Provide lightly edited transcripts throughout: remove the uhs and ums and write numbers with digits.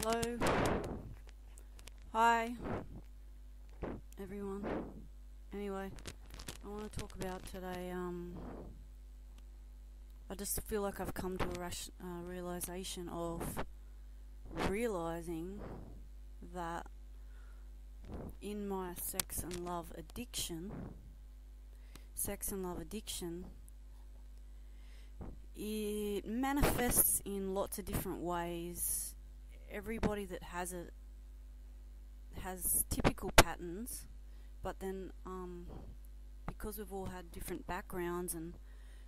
Hello. Hi, everyone. Anyway, I want to talk about today. I just feel like I've come to a realization of realizing that in my sex and love addiction, it manifests in lots of different ways. Everybody that has it has typical patterns, but then because we've all had different backgrounds and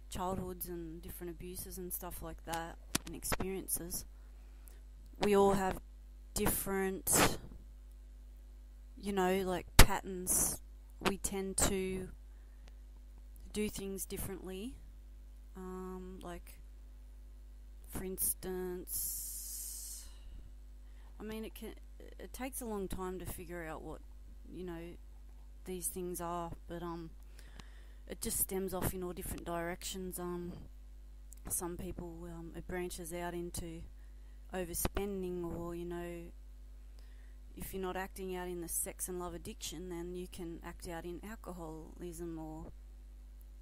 childhoods and different abuses and stuff like that and experiences, we all have different, patterns. We tend to do things differently. For instance, it takes a long time to figure out what, these things are, but it just stems off in all different directions. Some people, it branches out into overspending, or, if you're not acting out in the sex and love addiction, then you can act out in alcoholism, or,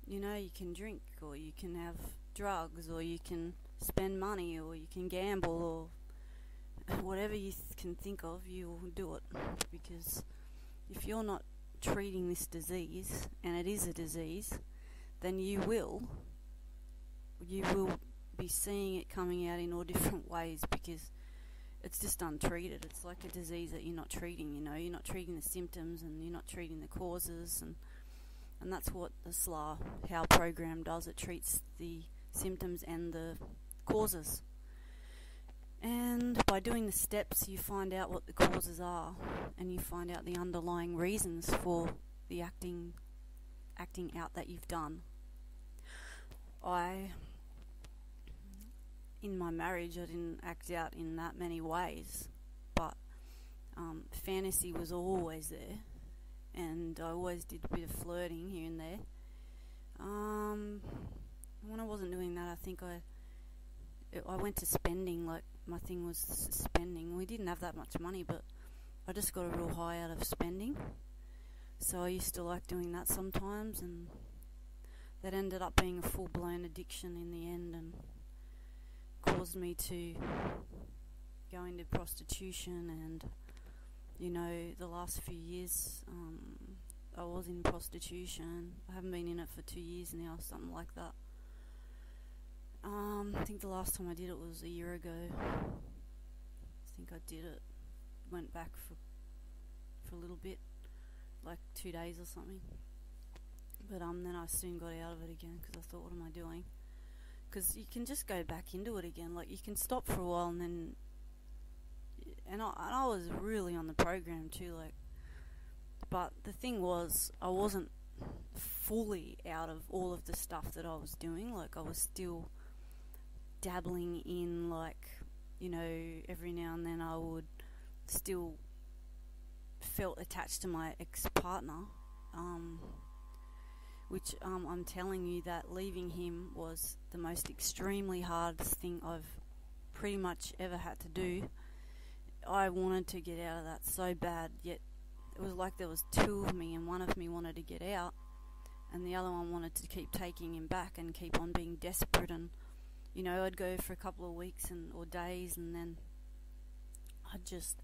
you can drink, or you can have drugs, or you can spend money, or you can gamble, or whatever you can think of, you'll do it. Because if you're not treating this disease, and it is a disease, then you will be seeing it coming out in all different ways, because it's just untreated. It's like a disease that you're not treating, you're not treating the symptoms, and you're not treating the causes, and that's what the SLA HOW program does. It treats the symptoms and the causes. And by doing the steps, you find out what the causes are, and you find out the underlying reasons for the acting out that you've done. In my marriage, I didn't act out in that many ways, but fantasy was always there, and I always did a bit of flirting here and there. When I wasn't doing that, I think I went to spending. Like, my thing was spending. We didn't have that much money, but I just got a real high out of spending. So I used to like doing that sometimes, and that ended up being a full-blown addiction in the end, and caused me to go into prostitution. And the last few years I was in prostitution. I haven't been in it for 2 years now, something like that. I think the last time I did it was a year ago. I think I did it. Went back for a little bit, like 2 days or something. But then I soon got out of it again, because I thought, what am I doing? Because you can just go back into it again. Like, you can stop for a while, and then... And I was really on the program too, but the thing was, I wasn't fully out of all of the stuff that I was doing. Like, I was still dabbling in, every now and then I would still felt attached to my ex-partner, which I'm telling you that leaving him was the most extremely hardest thing I've pretty much ever had to do. I wanted to get out of that so bad, yet it was like there was two of me, and one of me wanted to get out, and the other one wanted to keep taking him back and keep on being desperate. And I'd go for a couple of weeks or days, and then I'd just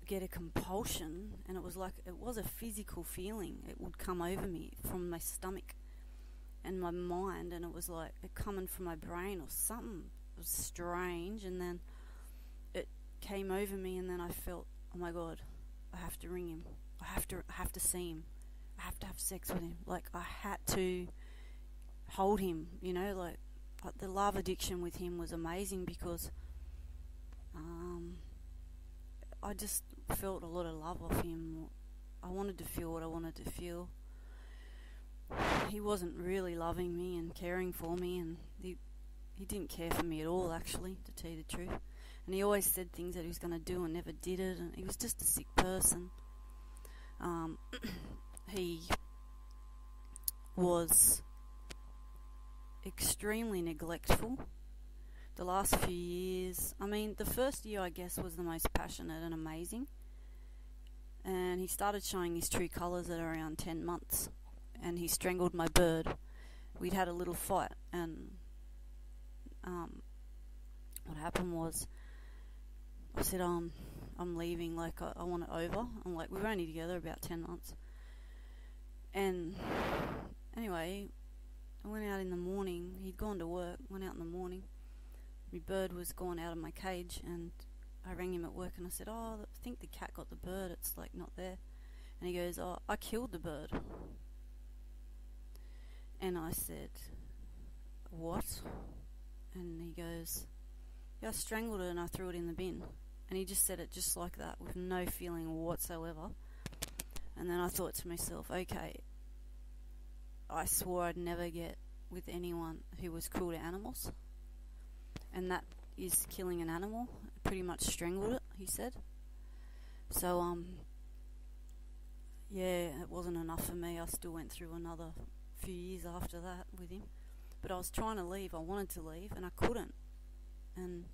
get a compulsion, and it was a physical feeling. It would come over me from my stomach and my mind, and it was like it coming from my brain or something. It was strange, and then it came over me, and then I felt, oh my God, I have to ring him. I have to see him. I have to have sex with him. Like, I had to hold him, the love addiction with him was amazing, because I just felt a lot of love off him. I wanted to feel what I wanted to feel. He wasn't really loving me and caring for me, and he didn't care for me at all, actually, to tell you the truth. And he always said things that he was going to do and never did it, and he was just a sick person. He was extremely neglectful. the last few years, I mean, the first year I guess was the most passionate and amazing. And he started showing his true colours at around 10 months. And he strangled my bird. We'd had a little fight, and what happened was, I said, I'm leaving, like, I want it over. I'm like, we were only together about 10 months. And anyway, I went out in the morning. He'd gone to work, went out in the morning. My bird was gone out of my cage, and I rang him at work and I said, I think the cat got the bird, it's like not there. And he goes, I killed the bird. And I said, what? And he goes, yeah, I strangled it and I threw it in the bin. And he just said it just like that, with no feeling whatsoever. And then I thought to myself, okay, I swore I'd never get with anyone who was cruel to animals. And that is killing an animal. Pretty much strangled it, he said. So, yeah, it wasn't enough for me. I still went through another few years after that with him. But I was trying to leave. I wanted to leave, and I couldn't. And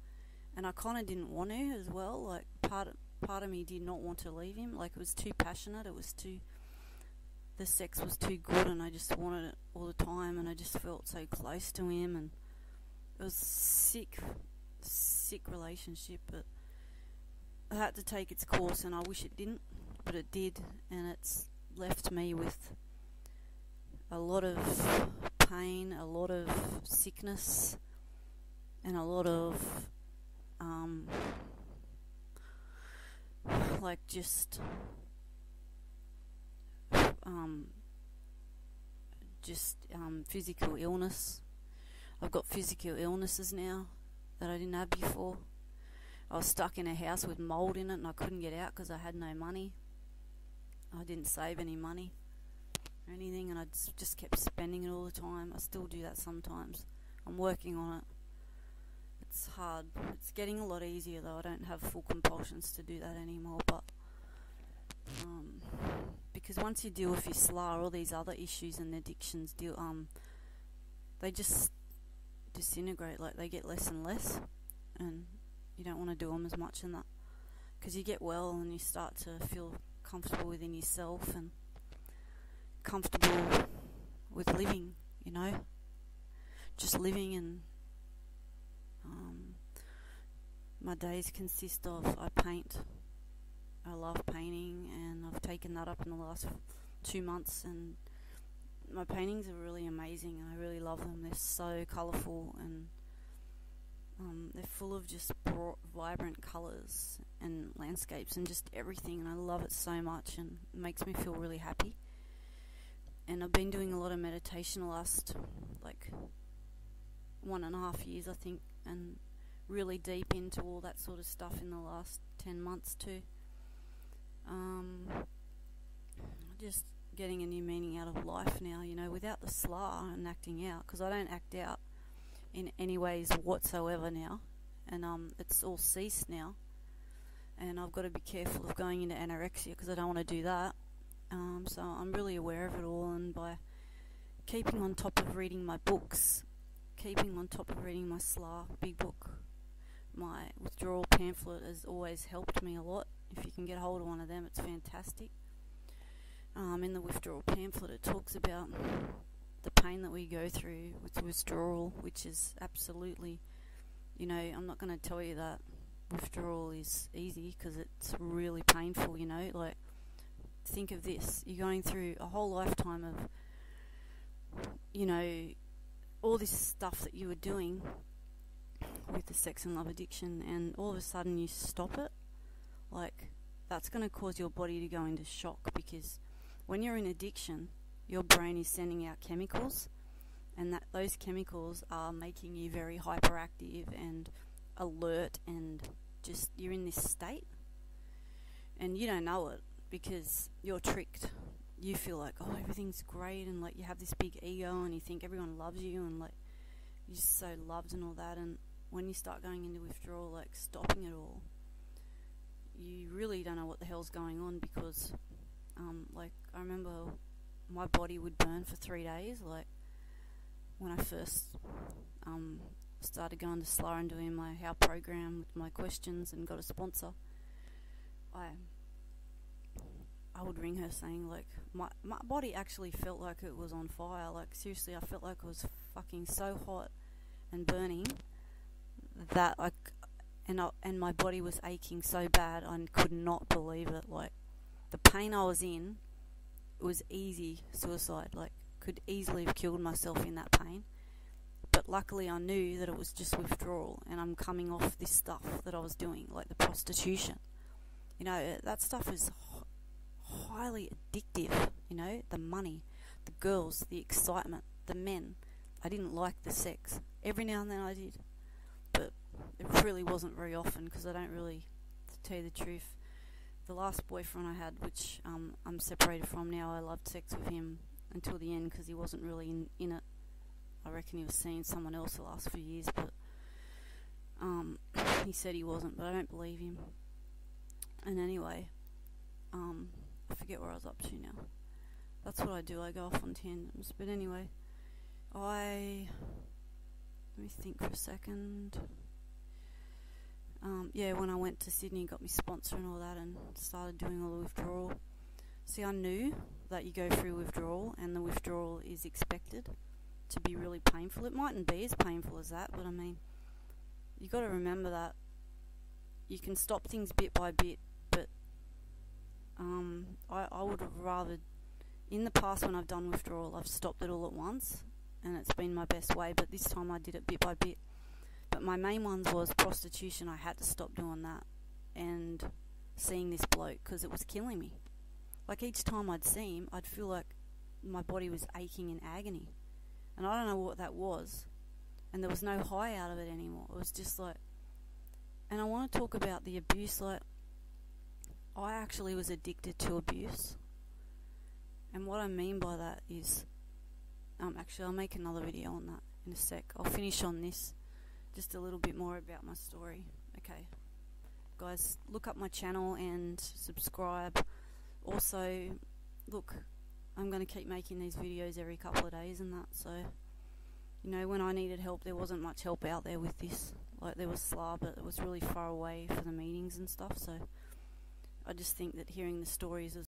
I kind of didn't want to as well. Like, part of me did not want to leave him. Like, it was too passionate. The sex was too good, and I just wanted it all the time, and I just felt so close to him, and it was sick relationship, but it had to take its course, and I wish it didn't, but it did, and it's left me with a lot of pain, a lot of sickness, and a lot of physical illness. I've got physical illnesses now that I didn't have before. I was stuck in a house with mould in it, and I couldn't get out because I had no money. I didn't save any money or anything, and I just kept spending it all the time. I still do that sometimes. I'm working on it. It's hard. It's getting a lot easier though. I don't have full compulsions to do that anymore, but because once you deal with your SLA, all these other issues and addictions they just disintegrate. Like, they get less and less, and you don't want to do them as much in that, because you get well and you start to feel comfortable within yourself and comfortable with living, just living. And my days consist of, I paint. I love painting, and I've taken that up in the last 2 months, and my paintings are really amazing, and I really love them. They're so colourful, and they're full of just vibrant colours and landscapes and just everything, and I love it so much, and it makes me feel really happy. And I've been doing a lot of meditation the last 1.5 years, I think, and really deep into all that sort of stuff in the last 10 months too. Just getting a new meaning out of life now, without the SLA and acting out, because I don't act out in any ways whatsoever now, and it's all ceased now, and I've got to be careful of going into anorexia because I don't want to do that. So I'm really aware of it all, and by keeping on top of reading my books, keeping on top of reading my SLA big book, my withdrawal pamphlet has always helped me a lot. If you can get hold of one of them, it's fantastic. In the withdrawal pamphlet, it talks about the pain that we go through with withdrawal, which is absolutely, I'm not going to tell you that withdrawal is easy, because it's really painful, like, think of this, you're going through a whole lifetime of, all this stuff that you were doing with the sex and love addiction, and all of a sudden you stop it. Like, that's going to cause your body to go into shock, because when you're in addiction, your brain is sending out chemicals, and those chemicals are making you very hyperactive and alert, and just, you're in this state, and you don't know it because you're tricked. You feel like, oh, everything's great, and like you have this big ego, and you think everyone loves you, and like you're just so loved and all that. And when you start going into withdrawal, like stopping it all, you really don't know what the hell's going on, because like, I remember my body would burn for 3 days, like when I first started going to SLA and doing my HOW program with my questions and got a sponsor, I would ring her saying, like, my body actually felt like it was on fire. Like, seriously, I felt like it was fucking so hot and burning that and my body was aching so bad I could not believe it. Like, the pain I was in, it was easy suicide. Like, could easily have killed myself in that pain. But luckily I knew that it was just withdrawal, and I'm coming off this stuff that I was doing, like the prostitution. You know, that stuff is highly addictive. You know, the money, the girls, the excitement, the men. I didn't like the sex. Every now and then I did, but it really wasn't very often, because I don't really, to tell you the truth, the last boyfriend I had, which I'm separated from now, I loved sex with him until the end, because he wasn't really in it. I reckon he was seeing someone else the last few years, but he said he wasn't, but I don't believe him. And anyway, I forget where I was up to now. That's what I do, I go off on tangents. But anyway, let me think for a second. Yeah, when I went to Sydney, got me sponsor and all that, and started doing all the withdrawal. See, I knew that you go through withdrawal, and the withdrawal is expected to be really painful. It mightn't be as painful as that, but I mean, you got to remember that you can stop things bit by bit. But I would have rather, in the past when I've done withdrawal, I've stopped it all at once, and it's been my best way. But this time I did it bit by bit. But my main ones was prostitution. I had to stop doing that, and seeing this bloke, because it was killing me. Like, each time I'd see him, I'd feel like my body was aching in agony. And I don't know what that was. And there was no high out of it anymore. It was just like... And I want to talk about the abuse. Like, I actually was addicted to abuse. And what I mean by that is... actually, I'll make another video on that in a sec. I'll finish on this. Just a little bit more about my story. Okay. Guys, look up my channel and subscribe. Also, look... I'm going to keep making these videos every couple of days and that, so, you know, when I needed help, there wasn't much help out there with this. Like, there was SLA, but it was really far away for the meetings and stuff, so I just think that hearing the stories is